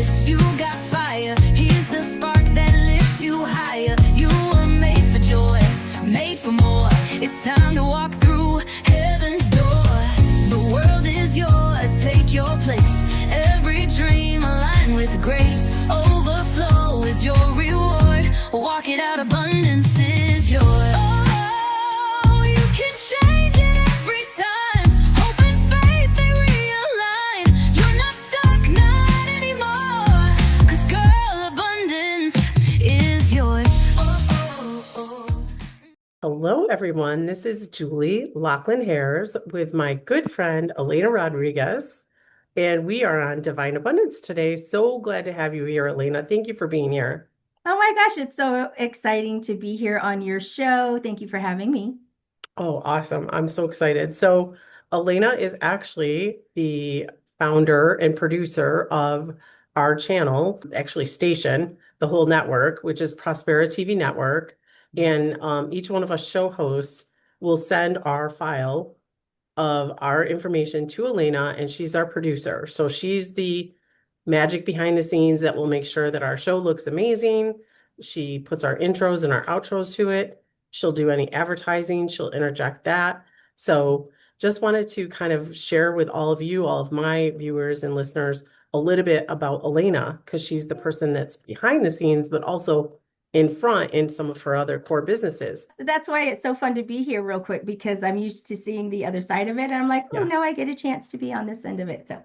fearless, you got fire. He's the spark that lifts you higher. You were made for joy, made for more. It's time to walk through heaven's door. The world is yours, take your place. Every dream aligned with grace. Overflow is your reward. Walk it out, abundance is yours. Oh, you can change it every time. Hope and faith, they realign. You're not stuck, not anymore. 'Cause girl, abundance is yours. Hello, everyone. This is Julie Loughlin Haers with my good friend, Elena Rodriguez, and we are on Divine Abundance today. So glad to have you here, Elena. Thank you for being here. Oh my gosh, it's so exciting to be here on your show. Thank you for having me. Oh, awesome. I'm so excited. So, Elena is actually the founder and producer of our channel, actually station, the whole network, which is Prospera TV Network. And each one of us show hosts will send our file of our information to Elena, and she's our producer. So she's the magic behind the scenes that will make sure that our show looks amazing. She puts our intros and our outros to it. She'll do any advertising, she'll interject that. So just wanted to kind of share with all of you, all of my viewers and listeners, a little bit about Elena, because she's the person that's behind the scenes, but also in front in some of her other core businesses. That's why it's so fun to be here real quick, because I'm used to seeing the other side of it. And I'm like, oh, Yeah. no, I get a chance to be on this end of it. So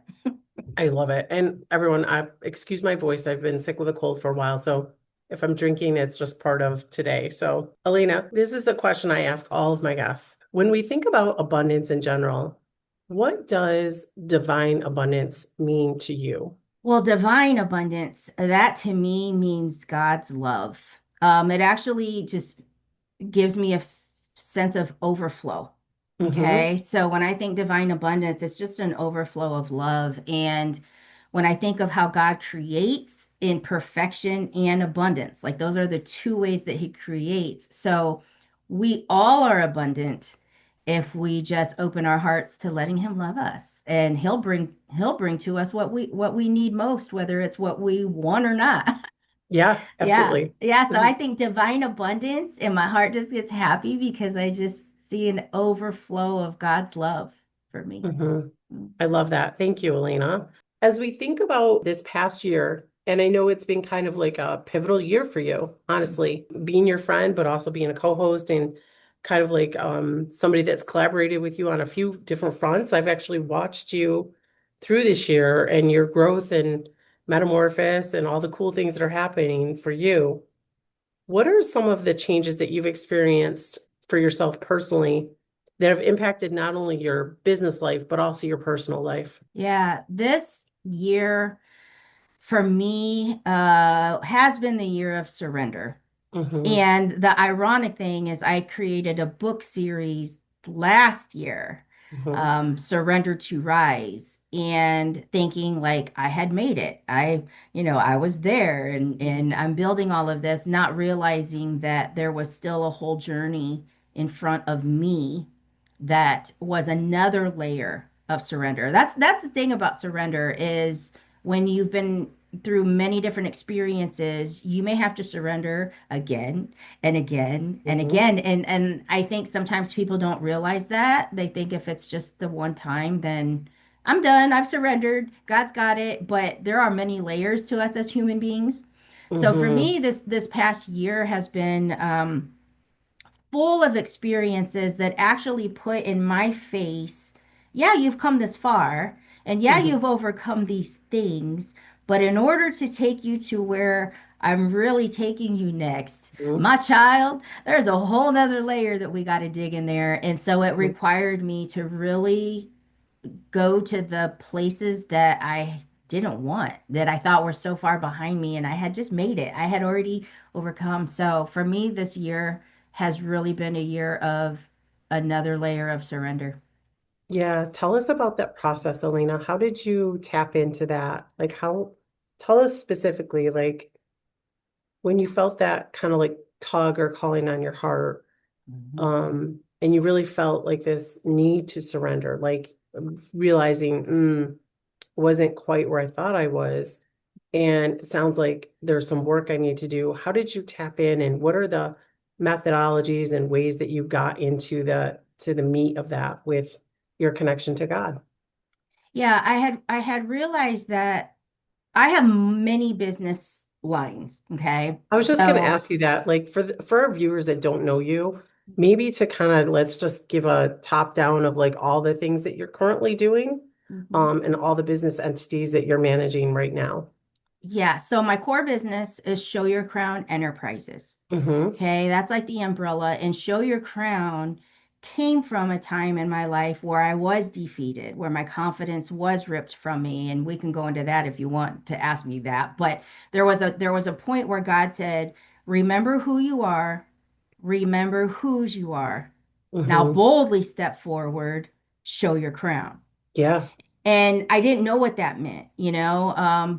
I love it. And everyone, excuse my voice. I've been sick with a cold for a while. So if I'm drinking, it's just part of today. So Elena, this is a question I ask all of my guests. When we think about abundance in general, what does divine abundance mean to you? well, divine abundance, that to me means God's love. It actually just gives me a sense of overflow. Okay. So when I think divine abundance, it's just an overflow of love. And when I think of how God creates in perfection and abundance, like those are the two ways that he creates. So we all are abundant if we just open our hearts to letting him love us. And he'll bring to us what we need most, whether it's what we want or not. Yeah, absolutely. Yeah. So I think divine abundance, and my heart just gets happy because I just see an overflow of God's love for me. I love that. Thank you, Elena. As we think about this past year, and I know it's been kind of like a pivotal year for you, honestly, being your friend, but also being a co-host and kind of like somebody that's collaborated with you on a few different fronts. I've actually watched you through this year and your growth and metamorphosis and all the cool things that are happening for you. What are some of the changes that you've experienced for yourself personally that have impacted not only your business life, but also your personal life? Yeah, this year for me has been the year of surrender. And the ironic thing is I created a book series last year, Surrender to Rise, and thinking like I had made it. I was there and I'm building all of this, not realizing that there was still a whole journey in front of me that was another layer of surrender. That's the thing about surrender is when you've been through many different experiences, you may have to surrender again and again and again. And I think sometimes people don't realize that. They think if it's just the one time, then I'm done. I've surrendered. God's got it. But there are many layers to us as human beings. So for me, this past year has been full of experiences that actually put in my face, yeah, you've come this far, and yeah, you've overcome these things, but in order to take you to where I'm really taking you next, my child, there's a whole nother layer that we got to dig in there. And so it required me to really go to the places that I didn't want, that I thought were so far behind me, and I had just made it. I had already overcome. So for me, this year has really been a year of another layer of surrender. Yeah, tell us about that process, Elena. How did you tap into that? Tell us specifically, like when you felt that kind of like tug or calling on your heart, and you really felt like this need to surrender, like realizing, wasn't quite where I thought I was. and it sounds like there's some work I need to do. How did you tap in, and what are the methodologies and ways that you got into the meat of that with your connection to God? Yeah, I had realized that I have many business lines, okay? I was just going to So, ask you that, like for our viewers that don't know you, maybe to kind of let's just give a top down of like all the things that you're currently doing, mhm. and all the business entities that you're managing right now. Yeah, so my core business is Show Your Crown Enterprises. Mm-hmm. Okay, that's like the umbrella. And Show Your Crown came from a time in my life where I was defeated, where my confidence was ripped from me. And we can go into that if you want to ask me that. But there was a point where God said, remember who you are, remember whose you are. Now Mm-hmm. boldly step forward, show your crown. Yeah. And I didn't know what that meant.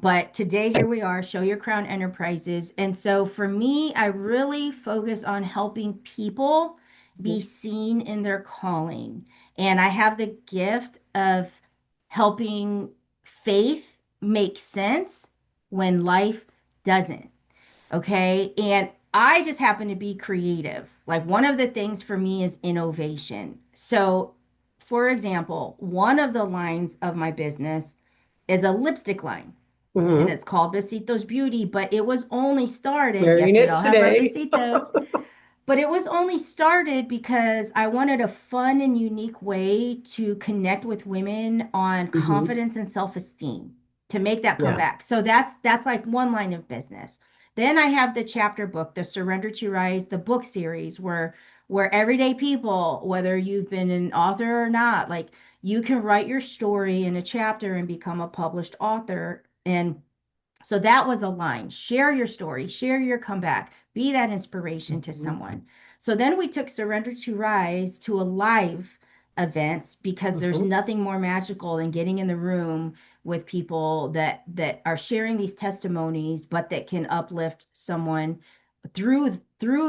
But today here we are, Show Your Crown Enterprises. And so for me, I really focus on helping people be seen in their calling. And I have the gift of helping faith make sense when life doesn't. Okay. And I just happen to be creative. Like one of the things for me is innovation. So, for example, one of the lines of my business is a lipstick line, and Mm-hmm. it's called Besitos Beauty, but it was only started. Wearing Yes, we it all have our today. besitos, but it was only started because I wanted a fun and unique way to connect with women on Mm-hmm. confidence and self-esteem to make that come Yeah. back. So that's like one line of business. Then I have the chapter book, the Surrender to Rise, the book series where everyday people, whether you've been an author or not, like you can write your story in a chapter and become a published author. And so that was a line. Share your story, share your comeback, be that inspiration to Mm-hmm. someone. So then we took Surrender to Rise to a live event because there's Mm-hmm. nothing more magical than getting in the room with people that are sharing these testimonies, but that can uplift someone through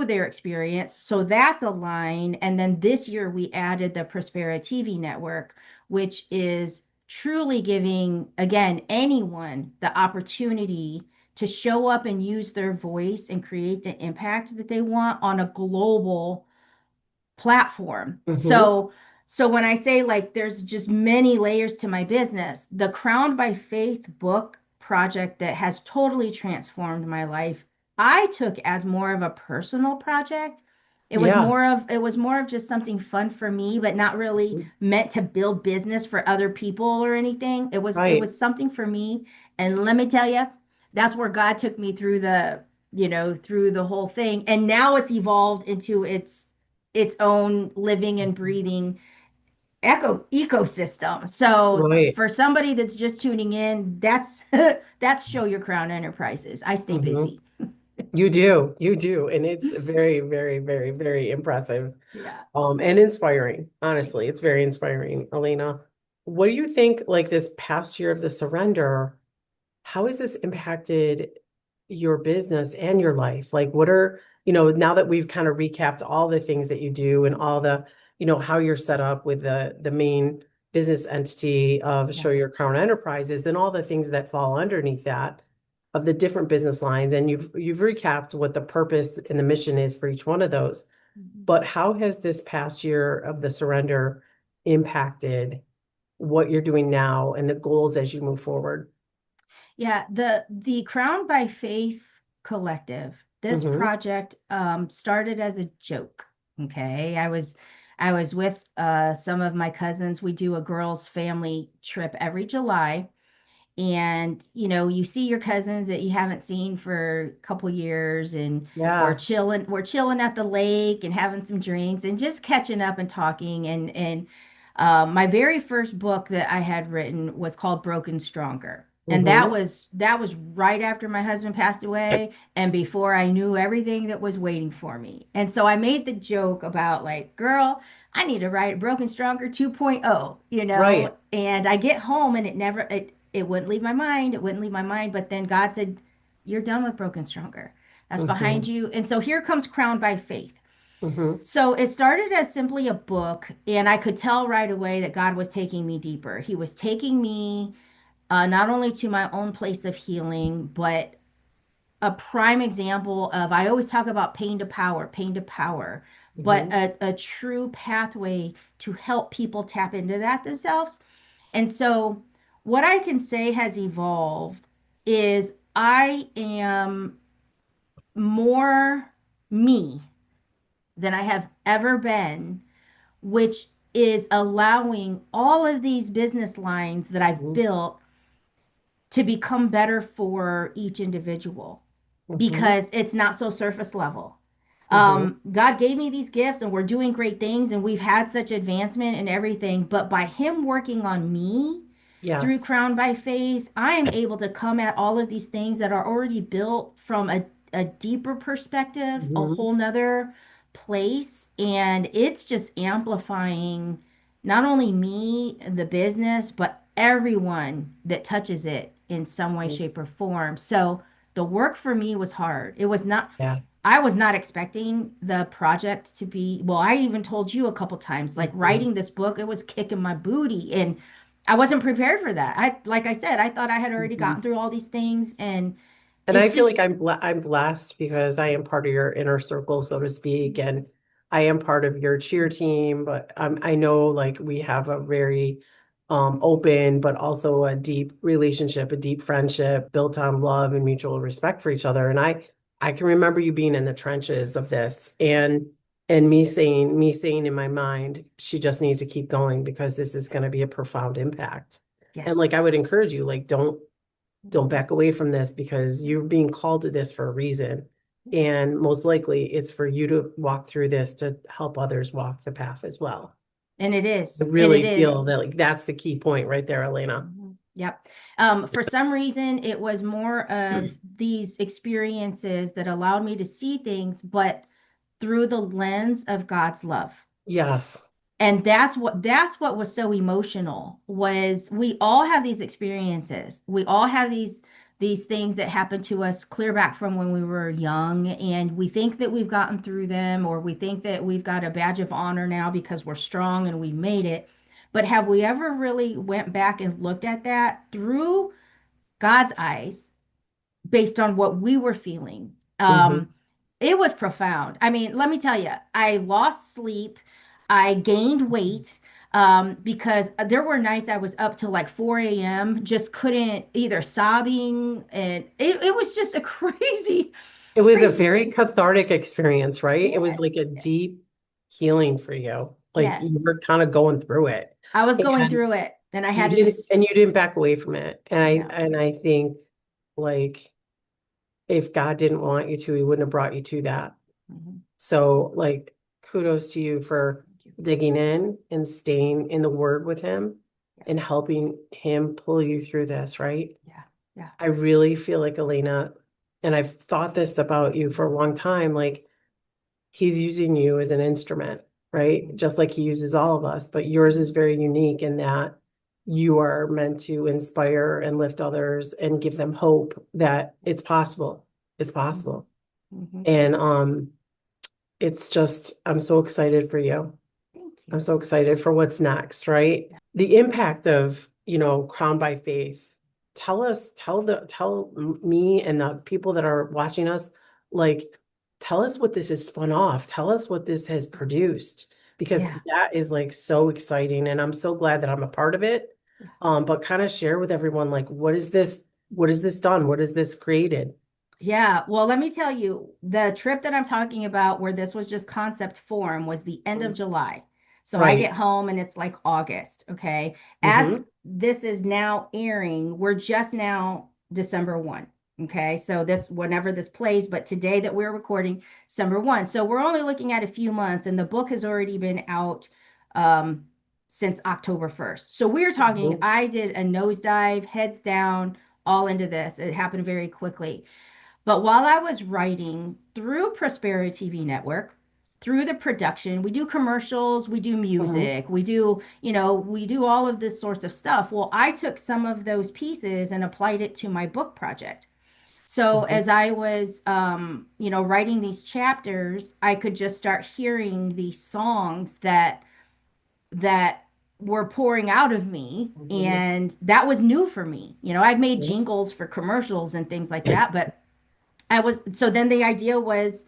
their experience. So that's a line. And then this year we added the Prospera TV Network, which is truly giving, again, anyone the opportunity to show up and use their voice and create the impact that they want on a global platform. Mm-hmm. So when I say like there's just many layers to my business, the Crowned by Faith book project that has totally transformed my life, I took as more of a personal project. Yeah. It was more of just something fun for me, but not really meant to build business for other people or anything. It Right. was something for me. And let me tell you, that's where God took me through through the whole thing. And now it's evolved into its own living and breathing ecosystem. So Right. for somebody that's just tuning in, that's Show Your Crown Enterprises. I stay Mm-hmm. busy. You do. You do. And it's very, very, very, very impressive. Yeah. And inspiring. Honestly, it's very inspiring, Elena. What do you think, like this past year of the surrender, how has this impacted your business and your life? Like, what are, now that we've kind of recapped all the things that you do and all the, how you're set up with the main business entity of Yeah. Show Your Crown Enterprises and all the things that fall underneath that of the different business lines. And you've recapped what the purpose and the mission is for each one of those. Mhm. But how has this past year of the surrender impacted what you're doing now and the goals as you move forward? Yeah, the Crown by Faith Collective. This Mm-hmm. project started as a joke. Okay, I was with some of my cousins. We do a girls' family trip every July, and you see your cousins that you haven't seen for a couple years, and Yeah. we're chilling at the lake and having some drinks and just catching up and talking. And my very first book that I had written was called Broken Stronger. And Mm-hmm. that was right after my husband passed away and before I knew everything that was waiting for me. And so I made the joke about like, girl, I need to write Broken Stronger 2.0, Right. and I get home and it wouldn't leave my mind. It wouldn't leave my mind. But then God said, you're done with Broken Stronger. That's behind Mm-hmm. you. And so here comes Crowned by Faith. Mm-hmm. So it started as simply a book, and I could tell right away that God was taking me deeper. He was taking me not only to my own place of healing, but a prime example of, I always talk about pain to power, but Hmm. a true pathway to help people tap into that themselves. And so, what I can say has evolved is I am more me than I have ever been, which is allowing all of these business lines that I've Hmm. built to become better for each individual Hmm. because it's not so surface level. Hmm. God gave me these gifts and we're doing great things and we've had such advancement and everything, but by Him working on me through Yes. Crown by Faith, I am able to come at all of these things that are already built from a deeper perspective, a Hmm. whole nother place. And it's just amplifying not only me, the business, but everyone that touches it in some way, shape, or form. So the work for me was hard. It was not, Yeah. I was not expecting the project to be, well, I even told you a couple times, like Mhm. writing this book, it was kicking my booty. And I wasn't prepared for that. Like I said, I thought I had already Mhm. gotten through all these things, and And I it's feel just, like I'm blessed because I am part of your inner circle, so to speak, and I am part of your cheer team. But I know like we have a very open, but also a deep relationship, a deep friendship built on love and mutual respect for each other. And I can remember you being in the trenches of this, and me saying in my mind, she just needs to keep going because this is going to be a profound impact. yes. And like I would encourage you, like don't Mhm. back away from this because you're being called to this for a reason. And most likely it's for you to walk through this to help others walk the path as well. And it I is, and it really is. feel that like that's the key point right there, Elena. Mhm. Yep. For some reason, it was more of these experiences that allowed me to see things, but through the lens of God's love. Yes. And that's what was so emotional was we all have these experiences. We all have these things that happen to us clear back from when we were young, and we think that we've gotten through them, or we think that we've got a badge of honor now because we're strong and we made it. But have we ever really went back and looked at that through God's eyes based on what we were feeling? Hmm. It was profound. I mean, let me tell you, I lost sleep, I gained weight, because there were nights I was up till like 4 a.m., just couldn't either sobbing, and it was just a crazy, It was a crazy. very cathartic experience, right? It was Yes, like a yes, deep healing for you. Like yes. you were kind of going through it. I was going And through it, and I had to just, you didn't back away from it. And yeah. I think like if God didn't want you to, he wouldn't have brought you to that. Mhm. So, like, kudos to you for Thank you. digging in and staying in the word with him Yeah, and helping him pull you through this, right? yeah, yeah. I really feel like Elena, and I've thought this about you for a long time, like he's using you as an instrument, right? Mhm. Just like he uses all of us, but yours is very unique in that you are meant to inspire and lift others and give them hope that it's possible. It's Mhm. possible. Mhm. And it's just, I'm so excited for you. Thank I'm you. so excited for what's next, right? The impact of, Crown by Faith. Tell me and the people that are watching us, like, tell us what this has spun off. Tell us what this has produced, because Yeah, that is like so exciting. And I'm so glad that I'm a part of it. yeah. But kind of share with everyone, like, what is this done? What is this created? Yeah, well, let me tell you, the trip that I'm talking about where this was just concept form was the end of July. So I Right. get home and it's like August, okay? As Mm-hmm. this is now airing, we're just now December 1, okay? So this, whenever this plays, but today that we're recording, December 1. So we're only looking at a few months and the book has already been out um, since October 1st. So we're talking, Mm-hmm. I did a nosedive, heads down, all into this. It happened very quickly. But while I was writing through Prospera TV Network, through the production, we do commercials, we do Mm-hmm. music, we do all of this sorts of stuff. Well, I took some of those pieces and applied it to my book project. So Mm-hmm. as I was, writing these chapters, I could just start hearing these songs that were pouring out of me, Mhm. and that was new for me. I've made Yeah. jingles for commercials and things like that, but so then the idea was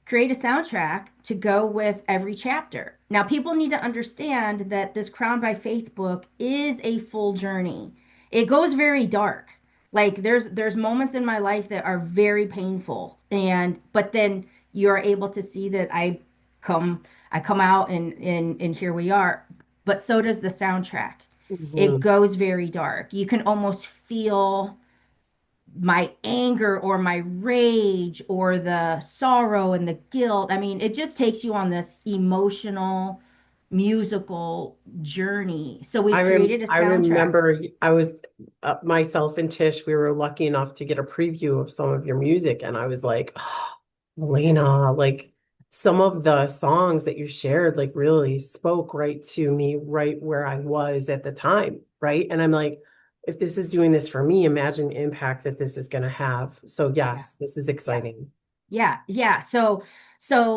create a soundtrack to go with every chapter. Now, people need to understand that this Crowned by Faith book is a full journey. It goes very dark. Like there's moments in my life that are very painful, and but then you're able to see that come I come out, and here we are. But so does the soundtrack. It Mhm. goes very dark. You can almost feel my anger or my rage or the sorrow and the guilt. I mean, it just takes you on this emotional musical journey. So we've created a I soundtrack. remember I was myself and Tish, we were lucky enough to get a preview of some of your music, and I was like, oh, Elena, like some of the songs that you shared, like really spoke right to me, right where I was at the time, right? And I'm like, if this is doing this for me, imagine the impact that this is going to have. So Yeah. yes, this is Yeah. exciting. Yeah. Yeah. So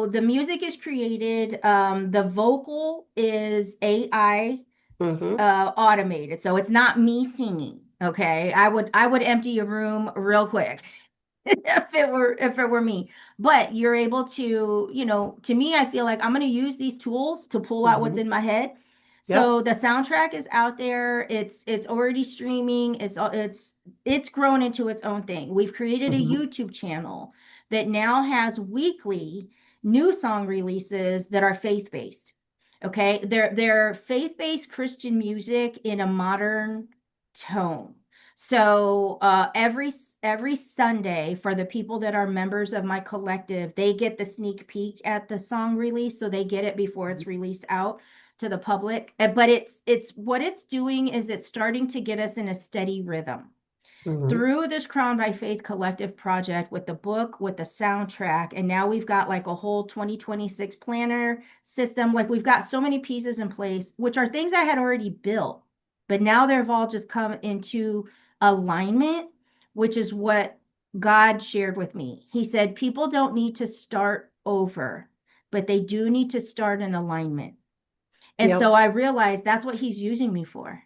the music is created. The vocal is AI Hmm. automated. So it's not me singing. Okay. I would empty a room real quick if it were me. But you're able to, to me, I feel like I'm going to use these tools to pull out what's Hmm. in my head. Yep. So the soundtrack is out there. It's already streaming. It's grown into its own thing. We've created a Hmm. YouTube channel that now has weekly new song releases that are faith-based. Okay? They're faith-based Christian music in a modern tone. So every Sunday, for the people that are members of my collective, they get the sneak peek at the song release, so they get it before it's released out to the public. But it's what it's doing is it's starting to get us in a steady rhythm Hmm. through this Crown by Faith collective project with the book, with the soundtrack, and now we've got like a whole 2026 planner system. Like we've got so many pieces in place, which are things I had already built, but now they've all just come into alignment, which is what God shared with me. He said, people don't need to start over, but they do need to start in alignment. And so Yep. I realized that's what he's using me for.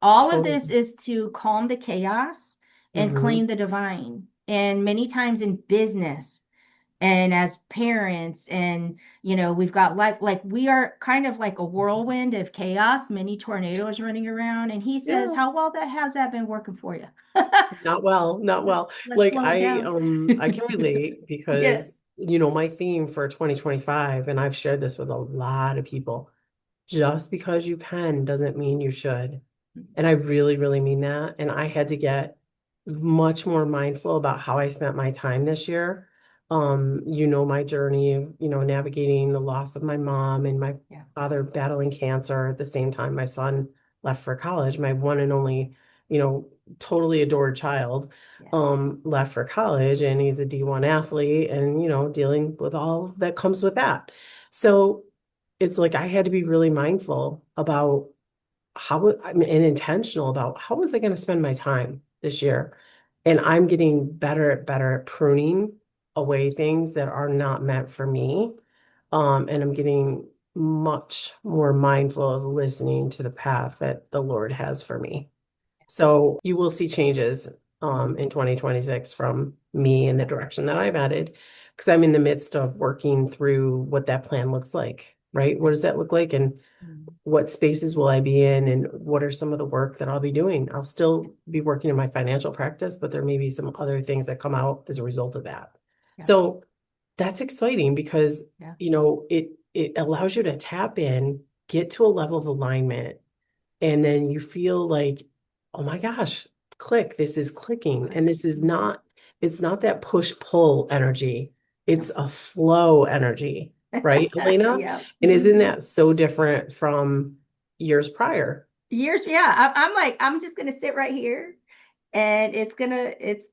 All of Totally. this is to calm the chaos and Hmm. claim the divine. And many times in business and as parents, and we've got like we are kind of like a whirlwind of chaos, many tornadoes running around. And he says, Yeah. how well that has that been working for you? Not well, not let's well. let's Like slow it down. I can relate Yes. because my theme for 2025, and I've shared this with a lot of people, just because you can doesn't mean you should. And I really, really mean that. And I had to get much more mindful about how I spent my time this year. My journey of, navigating the loss of my mom and my Yeah. father battling cancer at the same time my son left for college, my one and only, you know, totally adored child, Yeah. left for college, and he's a D1 athlete and, dealing with all that comes with that. So it's like I had to be really mindful about I'm and intentional about how was I going to spend my time this year. And I'm getting better at pruning away things that are not meant for me. And I'm getting much more mindful of listening to the path that the Lord has for me. So you will see changes in 2026 from me in the direction that I've headed, because I'm in the midst of working through what that plan looks like, right? What does that look like? And Mm. what spaces will I be in, and what are some of the work that I'll be doing? I'll still be working in my financial practice, but there may be some other things that come out as a result of that. Yeah. So that's exciting because, Yeah. it allows you to tap in, get to a level of alignment, and then you feel like, oh my gosh, click, this is clicking. Click. And this is Mhm. not, it's not that push-pull energy. No. It's a flow energy, right, Elena? Yeah. And isn't Mhm. that so different from years prior? Years, yeah. I'm like, I'm just gonna sit right here, and it's gonna if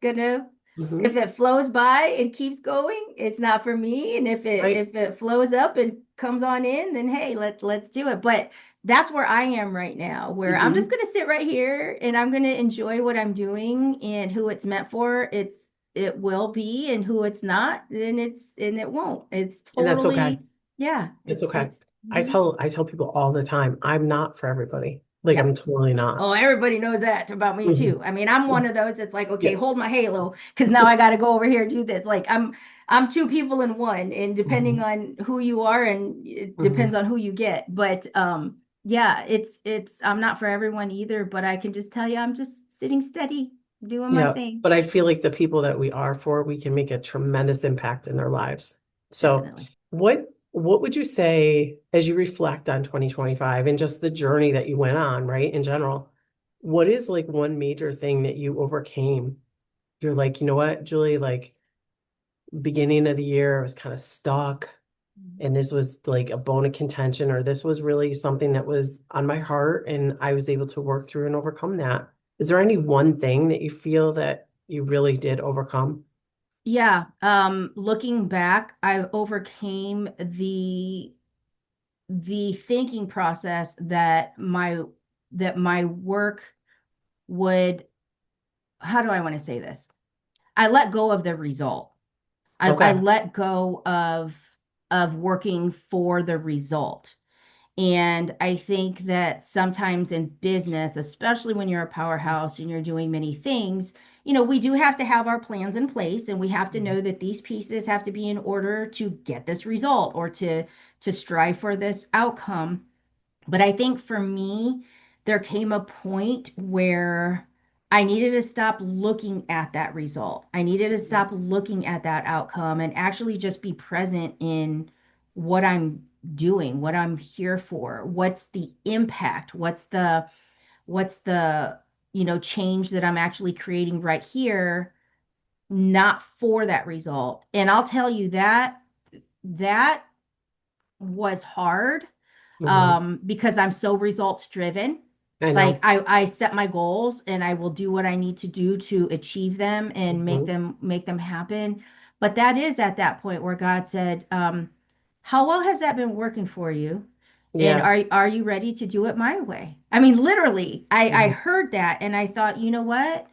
Hmm. it flows by and keeps going, it's not for me. And if it Right. if it flows up and comes on in, then hey, let's do it. But that's where I am right now, where I'm just Hmm. gonna sit right here and I'm gonna enjoy what I'm doing, and who it's meant for, it will be, and who it's not, then it won't. It's And that's okay. totally, yeah, It's it's okay. mhm. I tell people all the time, I'm not for everybody. Like Yeah. I'm totally not. Oh, everybody knows that about me Mhm. too. I mean, I'm one of those that's like, okay, Yeah. hold my halo, because now I got to go over here and do this. Like I'm two people in one, and depending Mhm. on who you are, and it depends Mhm. on who you get. But yeah, it's I'm not for everyone either, but I can just tell you, I'm just sitting steady, doing my Yeah. thing. But I feel like the people that we are for, we can make a tremendous impact in their lives. So Definitely. what would you say as you reflect on 2025 and just the journey that you went on, right? In general, what is like one major thing that you overcame? You're like, you know what, Julie, like beginning of the year, I was kind of stuck. And this was like a bone of contention, or this was really something that was on my heart, and I was able to work through and overcome that. Is there any one thing that you feel that you really did overcome? Yeah, looking back, I overcame the thinking process that my work would, how do I want to say this? I let go of the result. I Okay. let go of working for the result. And I think that sometimes in business, especially when you're a powerhouse and you're doing many things, we do have to have our plans in place, and we have to Mhm. know that these pieces have to be in order to get this result, or to strive for this outcome. But I think for me, there came a point where I needed to stop looking at that result. I needed to stop looking at that outcome and actually just be present in what I'm doing, what I'm here for, what's the impact, what's the change that I'm actually creating right here, not for that result. And I'll tell you that was hard, Mhm. because I'm so results driven. I Like know. I set my goals and I will do what I need to do to achieve them and make Mhm. them happen. But that is at that point where God said, how well has that been working for you? And Yeah. are you ready to do it my way? I mean, literally, I Mhm. heard that and I thought, you know what?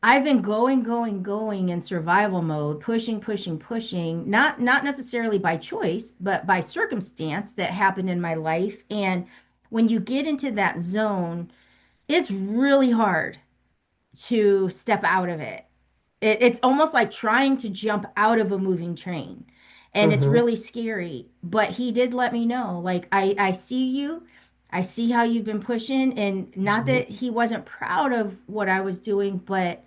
I've been going, going, going in survival mode, pushing, pushing, pushing, not necessarily by choice, but by circumstance that happened in my life. And when you get into that zone, it's really hard to step out of it. It's almost like trying to jump out of a moving train. And it's Mhm. really scary. But he did let me know, like, I see you. I see how you've been pushing. And not Mhm. that he wasn't proud of what I was doing, but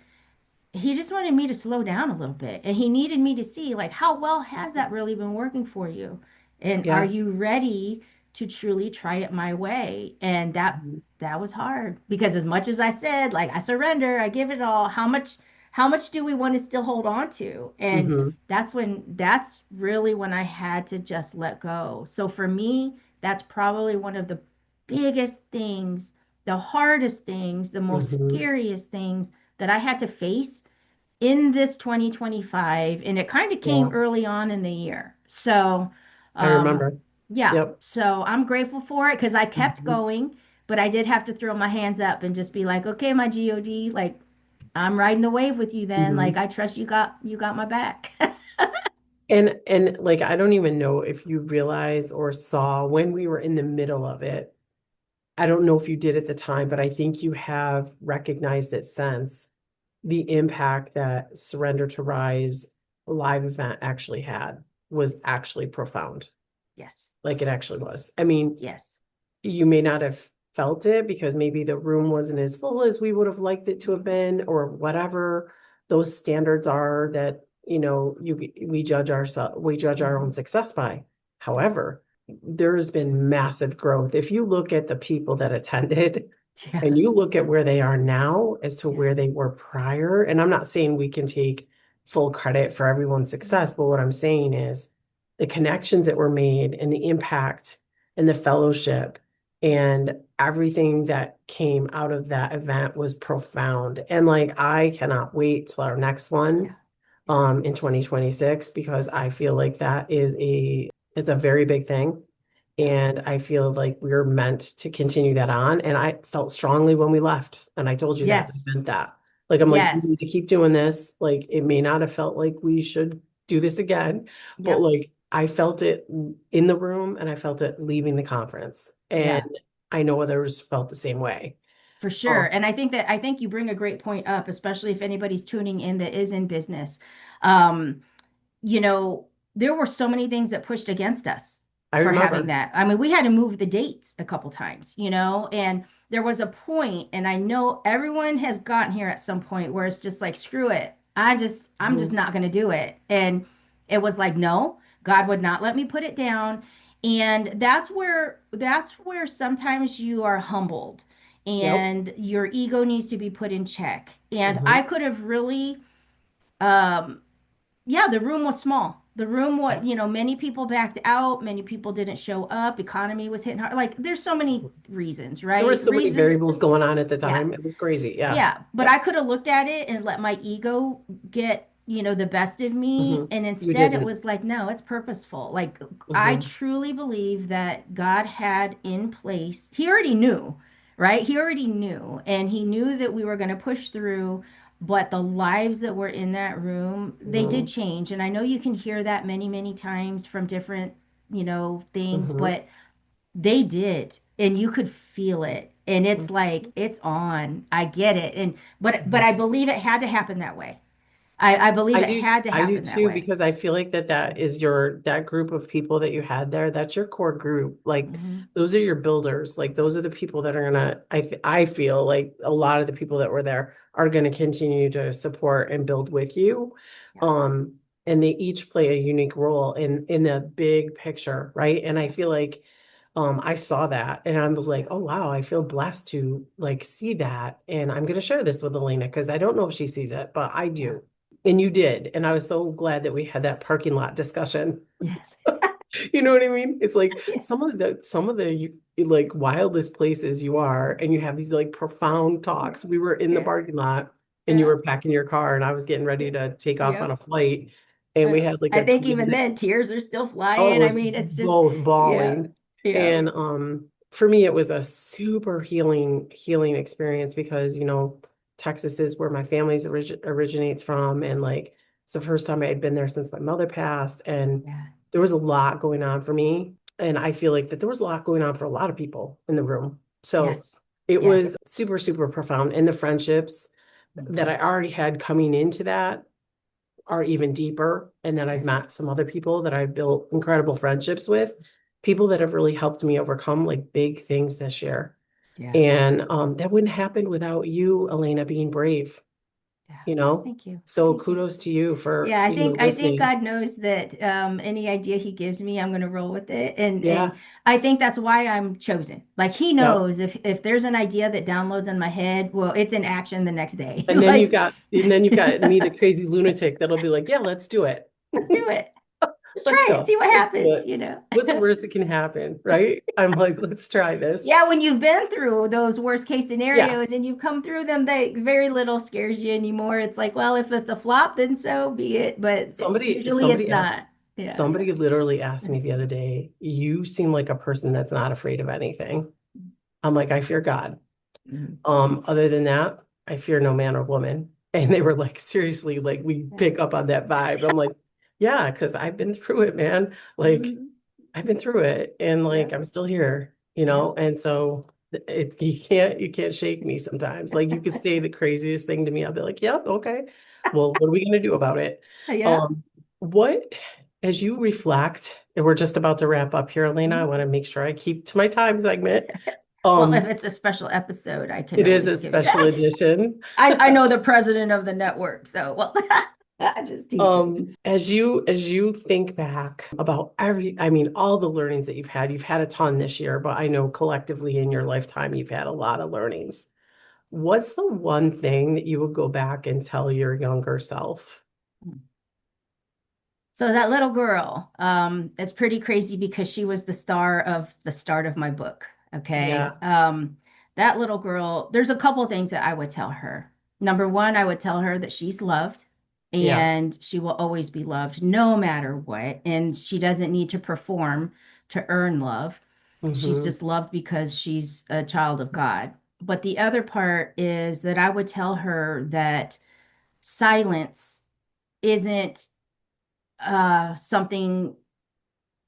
he just wanted me to slow down a little bit, and he needed me to see, like, how well has that really been working for you, and are Yeah. you ready to truly try it my way? And Mhm. that was hard, because as much as I said, like, I surrender, I give it all, how much do we want to still hold on to? And Mhm. that's really when I had to just let go. So for me, that's probably one of the biggest things, the hardest things, the most Mhm. scariest things that I had to face in this 2025, and it kind of came Yeah. early on in the year. So, I um, remember. yeah, Yep. so I'm grateful for it because I kept Mhm. going, but I did have to throw my hands up and just be like, okay, my God, like, I'm riding the wave with you then. Like, Mhm. I trust you got my back. And like I don't even know if you realize or saw when we were in the middle of it. I don't know if you did at the time, but I think you have recognized it since the impact that Surrender to Rise live event actually had was actually profound. Yes, Like it actually was. I mean, yes, you may not have felt it because maybe the room wasn't as full as we would have liked it to have been, or whatever those standards are that, we judge our own hmm, success by. However, there has been massive growth. If you look at the people that attended yeah, and you look at where they are now as to yeah, where they were prior, and I'm not saying we can take full credit for everyone's success, but what I'm saying is the connections that were made and the impact and the fellowship and everything that came out of that event was profound. And like I cannot wait till our next one yeah, yeah, in 2026 because I feel like it's a very big thing. yeah. And I feel like we're meant to continue that on. And I felt strongly when we left. And I told you that. I Yes, meant that. Like, I'm like, we yes, need to keep doing this. Like, it may not have felt like we should do this again, but yep, like, I felt it in the room and I felt it leaving the conference. And yeah, I know others felt the same way. For sure. And I think you bring a great point up, especially if anybody's tuning in that is in business. Um, you know, there were so many things that pushed against us I for having remember. that. I mean, we had to move the dates a couple times, and there was a point, and I know everyone has gotten here at some point where it's just like, screw it. I'm just Mhm. not going to do it. And it was like, no, God would not let me put it down. And that's where sometimes you are humbled Yep. and your ego needs to be put in check. And I Hmm. could have really, um, yeah, the room was small. The room was, Yep. many people backed out, many people didn't show up, economy was hitting hard. Like there's so many reasons, There were right? so many Reasons, variables going on at the yeah. time. It was crazy. Yeah. Yeah, but Yeah. I could have looked at it and let my ego get, the best of me. Hmm. And You instead it didn't. was like, no, it's purposeful. Like I Hmm. truly believe that God had in place, he already knew, right? He already knew. And he knew that we were going to push through. But the lives that were in that room, they did Hmm. change. And I know you can hear that many, many times from different, things, Hmm. but they did, and you could feel it. And it's like it's on. I get it. And but I Hmm. believe it had to happen that way. I believe it had to I do happen that too, way. because I feel like that is that group of people that you had there, that's your core group. Like Hmm. those are your builders. Like those are the people that are gonna, I feel like a lot of the people that were there are gonna continue to support and build with you. Yeah. Um, and they each play a unique role in the big picture, right? And I feel like I saw that and I was like, oh wow, I feel blessed to like see that. And I'm gonna share this with Elena because I don't know if she sees it, but I Yeah. do. And you did. And I was so glad that we had that parking lot discussion. Yes. You know what I mean? It's like Yeah. some of the like wildest places you are, and you have these like profound talks. We were in the Yeah. parking lot and you Yeah. were packing your car, and I was getting ready to take off on Yep. a flight. And we had like I a think 20 even minute. then tears are still Oh, it flying. I was mean, it's just, both yeah. bawling. Yeah. And for me it was a super healing experience because, Texas is where my family's originates from, and like it's the first time I had been there since my mother passed, and Yeah. there was a lot going on for me. And I feel like that there was a lot going on for a lot of people in the room. So Yes. it Yes. was super, super profound. And the friendships that Mhm. I already had coming into that are even deeper. And then I've Yes. met some other people that I've built incredible friendships with, people that have really helped me overcome like big things this year. Yeah. And that wouldn't happen without you, Elena, being brave, Yeah. you know? Thank you. So Thank you. kudos to you for, Yeah, I think listening. God knows that any idea he gives me, I'm going to roll with it. And Yeah. I think that's why I'm chosen. Like he Yep. knows if there's an idea that downloads in my head, well, it's in action the next day. Like And then you've got me, the crazy lunatic, that'll be like, yeah, let's do it. let's do it. Just Let's try it, go. see what Let's do happens, it. you know. What's the worst that can happen, right? I'm like, let's try this. Yeah, when you've been through those worst case Yeah. scenarios and you've come through them, they very little scares you anymore. It's like, well, if it's a flop, then so be it. But Somebody, usually it's somebody asked, not. Yeah. somebody literally asked me the other day, you seem like a person that's not afraid of anything. I'm like, I fear God. Mhm. Other than that, I fear no man or woman. And they were like, seriously, like we Yeah. pick up on that vibe. I'm like, yeah, because I've been through it, man. Like Mhm. I've been through it and Yeah. like I'm still here, Yeah. and so it's you can't shake me sometimes. Like you could say the craziest thing to me. I'll be like, yep, okay. Well, what are we gonna do about it? Yeah. Um, what as you reflect, and we're just about to wrap up here, Elena, I Mhm. want to make sure I keep to my time segment. Well, if Um, it's a special episode, I can it is always a give you. special edition. I know the president of the network, so well, I'm just teasing. As you think back about I mean, all the learnings that you've had a ton this year, but I know collectively in your lifetime, you've had a lot of learnings. What's the one thing that you would go back and tell your younger self? So that little girl, is pretty crazy because she was the star of the start of my book. Okay. Yeah. That little girl, there's a couple things that I would tell her. Number one, I would tell her that she's loved Yeah. and she will always be loved no matter what. And she doesn't need to perform to earn love. She's Hmm. just loved because she's a child of God. But the other part is that I would tell her that silence isn't something,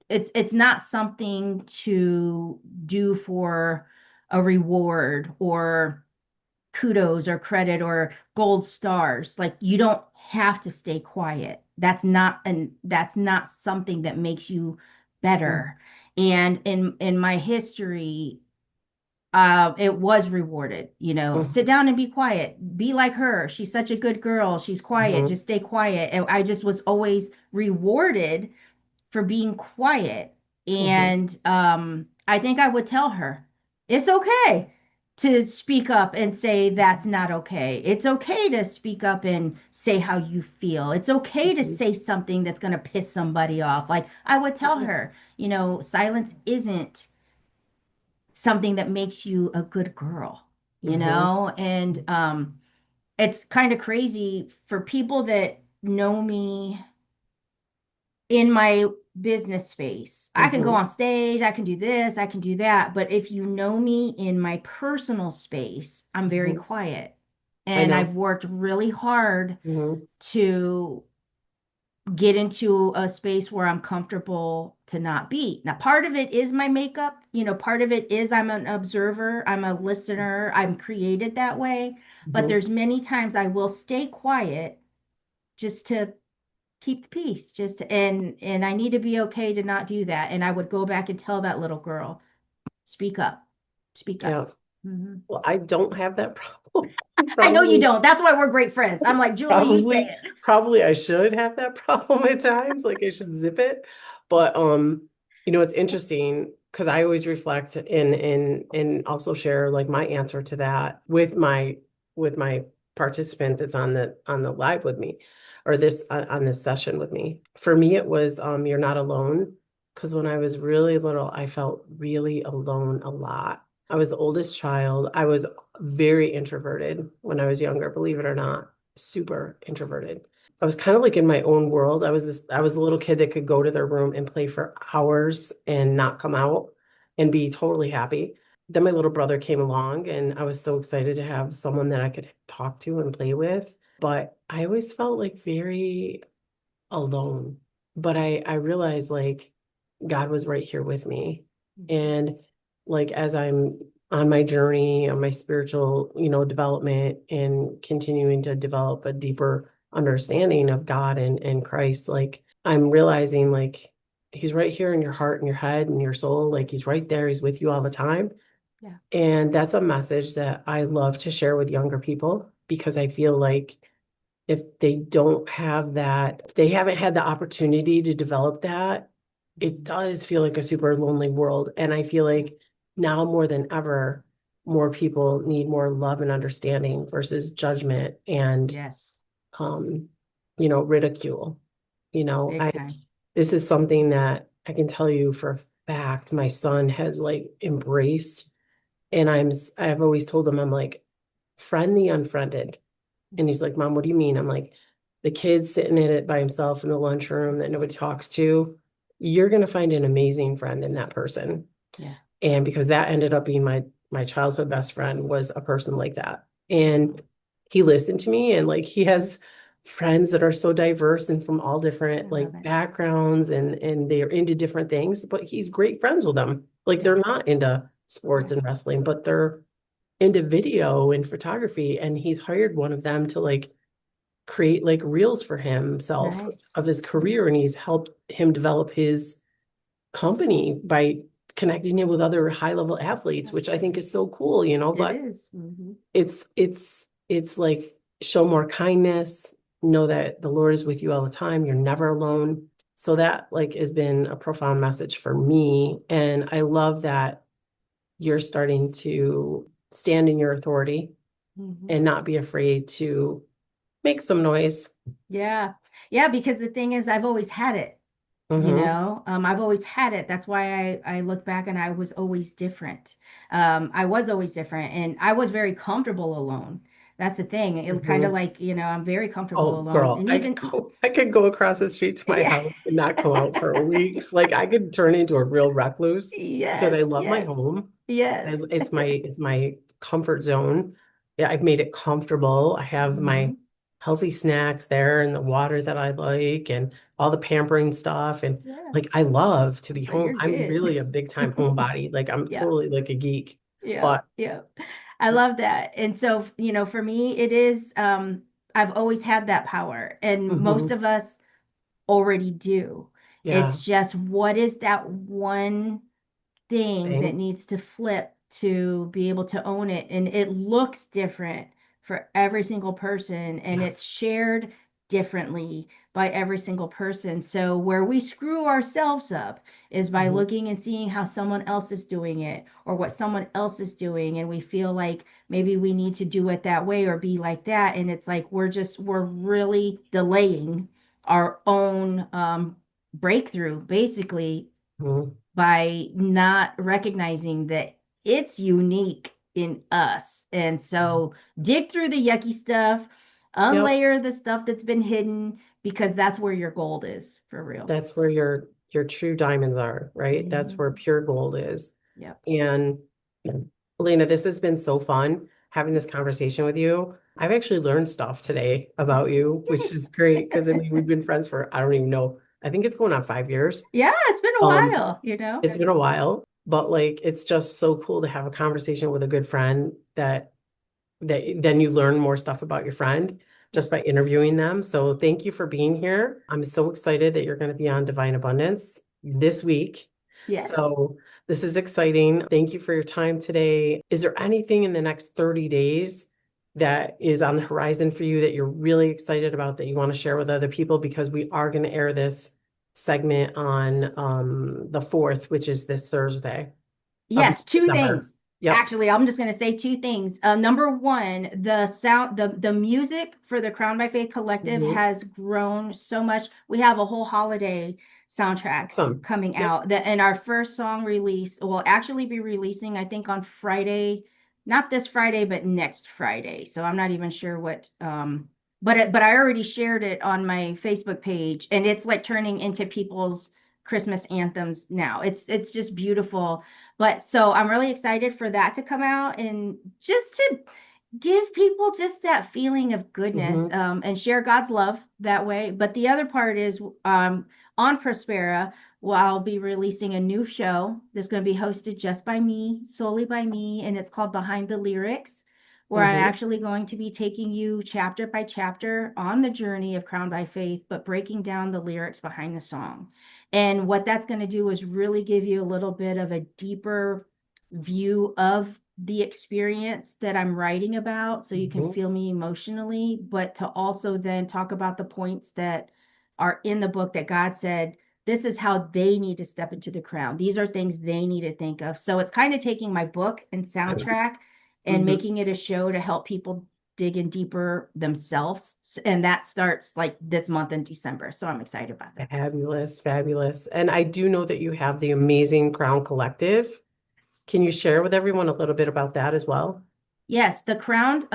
it's not something to do for a reward or kudos or credit or gold stars. Like you don't have to stay quiet. That's not something that makes you Mm, better. And in my history, it was rewarded, sit mhm, down and be quiet. Be like her. She's such a good girl. She's quiet. mhm, Just stay quiet. And I just was always rewarded for being quiet. mhm, And I think I would tell her, it's okay to speak up and say that's not okay. It's okay to speak up and say how you feel. It's okay to mhm, say something that's going to piss somebody off. Like I would tell mhm, her, silence isn't something that makes you a good girl, mhm, And it's kind of crazy for people that know me in my business space. I can go mhm. on stage, I can do this, I can do that. But if you know me in my personal space, I'm very Mhm. quiet. I And I've know. worked really hard Mhm, to get into a space where I'm comfortable to not be. Now, part of it is my makeup, part of it is I'm an observer, I'm a listener, I'm created that way. But mhm. there's many times I will stay quiet just to keep the peace, and I need to be okay to not do that. And I would go back and tell that little girl, speak up, speak up. Yeah. Mhm. Well, I don't have that problem. I know you Probably, don't. That's why we're great friends. I'm like, Julie, you say probably, it. probably I should have that problem at times. Like I should zip it. But it's interesting because I always reflect and also share like my answer to that with my participant that's on the live with me or this on this session with me. For me, it was you're not alone. Because when I was really little, I felt really alone a lot. I was the oldest child. I was very introverted when I was younger, believe it or not, super introverted. I was kind of like in my own world. I was a little kid that could go to their room and play for hours and not come out and be totally happy. Then my little brother came along and I was so excited to have someone that I could talk to and play with. But I always felt like very alone. But I realized like God was right here with me. Mhm. And like as I'm on my journey, on my spiritual, development and continuing to develop a deeper understanding of God and Christ, like I'm realizing like he's right here in your heart and your head and your soul. Like he's right there. He's with you all the time. Yeah. And that's a message that I love to share with younger people because I feel like if they don't have that, if they haven't had the opportunity to develop that, it Mhm. does feel like a super lonely world. And I feel Yeah. like now more than ever, more people need more love and understanding versus judgment and Yes. um, ridicule. Big time. This is something that I can tell you for a fact my son has like embraced. And I've always told him, I'm like, friend the unfriended. And he's like, Mom, what do you mean? I'm like, the kid's sitting in it by himself in the lunchroom that nobody talks to. You're going to find an amazing friend in that person. Yeah. And because that ended up being my childhood best friend was a person like that. And he listened to me and like he has friends that are so diverse and from all I different like love it. backgrounds and they're into different things, but he's great friends with them. Like Yeah. they're not into sports Yeah. and wrestling, but they're into video and photography. And he's hired one of them to like create like reels for himself Nice. of his career. And he's helped him develop his company by connecting him with other high level athletes, which I think is so cool, It but is. Mm-hmm. it's like show more kindness, know that the Lord is with you all the time. You're never alone. So that like has been a profound message for me. And I love that you're starting to stand in your authority Mm-hmm. and not be afraid to make some noise. Yeah. Yeah, because the thing is, I've always had it. Mm-hmm. I've always had it. That's why I look back and I was always different. I was always different and I was very comfortable alone. That's the thing. It kind of Mm-hmm. like, I'm very Oh, comfortable alone. girl, And I could even, go, I could go across the street to my yeah. house and not come out for weeks. Like I could turn into a real recluse because Yes, I love my yes, home. yes. It's my comfort zone. Yeah, I've made it comfortable. I have my Hmm. healthy snacks there and the water that I like and all the pampering stuff. And Yeah. like I love to be So home. you're I'm good. really a big time homebody. Like I'm Yeah. totally like a geek. Yeah, But yeah. I love that. And so, for me, it is, I've always had that power, and most mhm, of us already do. It's yeah, just what is that one thing that thing. needs to flip to be able to own it. And it looks different for every single person, and it's Yes. shared differently by every single person. So, where we screw ourselves up is by Mhm, looking and seeing how someone else is doing it or what someone else is doing. And we feel like maybe we need to do it that way or be like that. And it's like we're really delaying our own breakthrough, basically, mhm. by not recognizing that it's unique in us. And so dig through the yucky stuff, Yep. unlayer the stuff that's been hidden, because that's where your gold is for real. That's where your true diamonds are, right? That's where Mhm. pure gold is. Yep. And Elena, this has been so fun having this conversation with you. I've actually learned stuff today about you, which is great because I mean we've been friends for I don't even know. I think it's going on 5 years. Yeah, it's been a Um, while. it's been a while, but like it's just so cool to have a conversation with a good friend that then you learn more stuff about your friend Yep. just by interviewing them. So thank you for being here. I'm so excited that you're going to be on Divine Abundance this week. Yes. So this is exciting. Thank you for your time today. Is there anything in the next 30 days that is on the horizon for you that you're really excited about that you want to share with other people? Because we are going to air this segment on the 4th, which is this Thursday of Yes, two December. things. Yep. Actually, I'm just going to say two things. Number one, the music for the Crown by Faith Collective Mhm. has grown so much. We have a whole holiday soundtrack Awesome. coming Yep. out. And our first song release will actually be releasing, I think, on Friday, not this Friday, but next Friday. So I'm not even sure what. But I already shared it on my Facebook page, and it's like turning into people's Christmas anthems now. It's just beautiful. But so I'm really excited for that to come out, and just to give people just that feeling of goodness, Mhm. and share God's love that way. But the other part is, on Prospera, well, I'll be releasing a new show that's going to be hosted just by me, solely by me, and it's called Behind the Lyrics, where I'm Mhm. actually going to be taking you chapter by chapter on the journey of Crowned by Faith, but breaking down the lyrics behind the song. And what that's going to do is really give you a little bit of a deeper view of the experience that I'm writing about, so you can Mhm. feel me emotionally, but to also then talk about the points that are in the book that God said, this is how they need to step into the crown. These are things they need to think of. So it's kind of taking my book and soundtrack and Mhm. making it a show to help people dig in deeper themselves. And that starts like this month in December. So I'm excited about that. Fabulous, fabulous. And I do know that you have the amazing Crown Collective. Can you share with everyone a little bit about that as well? Yes, the Crown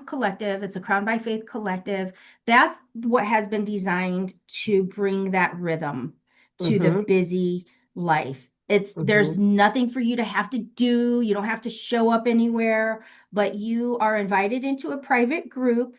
Collective, it's a Crown by Faith collective. That's what has been designed to bring that rhythm to the Mm-hmm. busy life. There's Mm-hmm. nothing for you to have to do. You don't have to show up anywhere, but you are invited into a private group,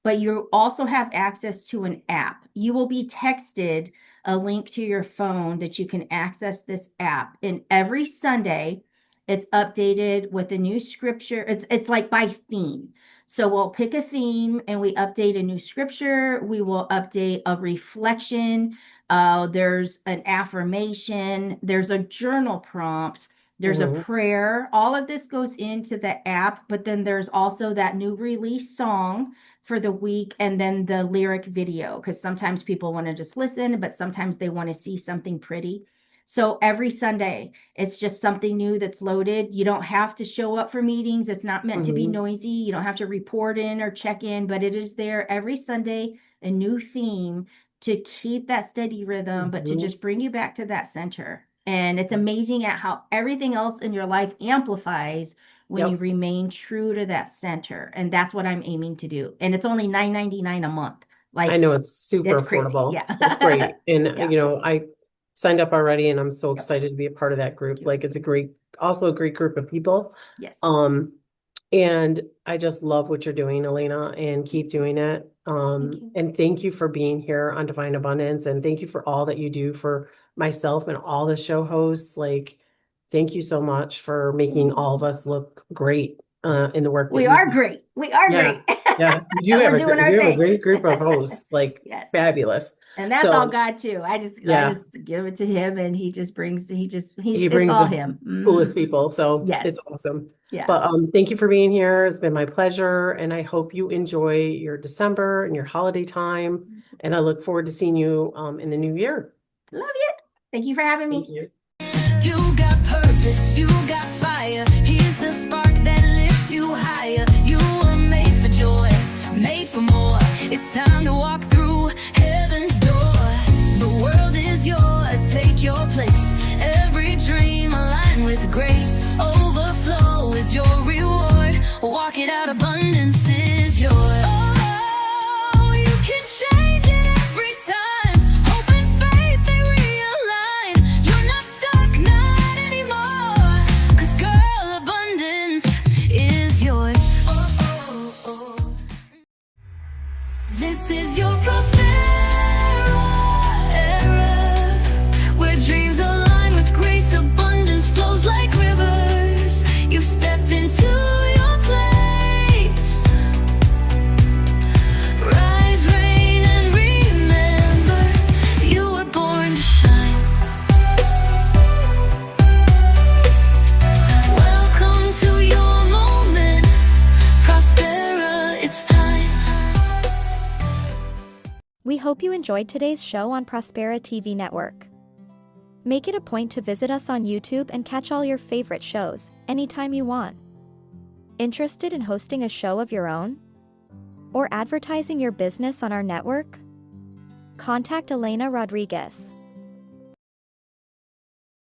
but you also have access to an app. You will be texted a link to your phone that you can access this app. And every Sunday, it's updated with a new scripture. It's like by theme. So we'll pick a theme and we update a new scripture. We will update a reflection. There's an affirmation. There's a journal prompt. There's a Mm-hmm. prayer. All of this goes into the app, but then there's also that new release song for the week, and then the lyric video, because sometimes people want to just listen, but sometimes they want to see something pretty. So every Sunday, it's just something new that's loaded. You don't have to show up for meetings. It's not meant to be Mm-hmm. noisy. You don't have to report in or check in, but it is there every Sunday, a new theme to keep that steady rhythm, but to Mm-hmm. just bring you back to that center. And it's amazing at how everything else in your life amplifies when you Yep. remain true to that center. And that's what I'm aiming to do. And it's only $9.99 a month. I Like, know it's super that's crazy. affordable. It's Yeah. great. And Yeah. I signed up already and I'm so Yep. excited to be a part of that Thank group. you. Like it's a great, also a great group of people. Yes. Um, and I just love what you're doing, Elena, and keep doing it. Thank you. And thank you for being here on Divine Abundance. And thank you for all that you do for myself and all the show hosts. Like thank you so much for making all of us look great in the work that We you are do. great. We are Yeah, great. Yeah, you We're have doing our you have a thing. great group of hosts, like Yes. fabulous. And that's So, all God too. I yeah. just give it to him, and he He it's brings all the him. coolest people, so Yes. it's awesome. Yeah. But thank you for being here. It's been my pleasure, and I hope you enjoy your December and your holiday time. And I look forward to seeing you in the new year. Love you. Thank you for having Thank me. you. You got purpose, you got fire. He's the spark that lifts you higher. You were made for joy, made for more. It's time to walk through heaven's door. The world is yours, take your place. Every dream aligned with grace. Overflow is your reward. Walk it out, abundance is yours. Oh, you can change it every time. Hope and faith, they realign. You're not stuck, not anymore. 'Cause girl, abundance is yours. This is your Prospera era, where dreams align with grace, abundance flows like rivers. You've stepped into your place. Rise, reign, and remember, you were born to shine. Welcome to your moment, Prospera, it's time. We hope you enjoyed today's show on Prospera TV Network. Make it a point to visit us on YouTube and catch all your favorite shows anytime you want. Interested in hosting a show of your own? Or advertising your business on our network? Contact Elena Rodriguez.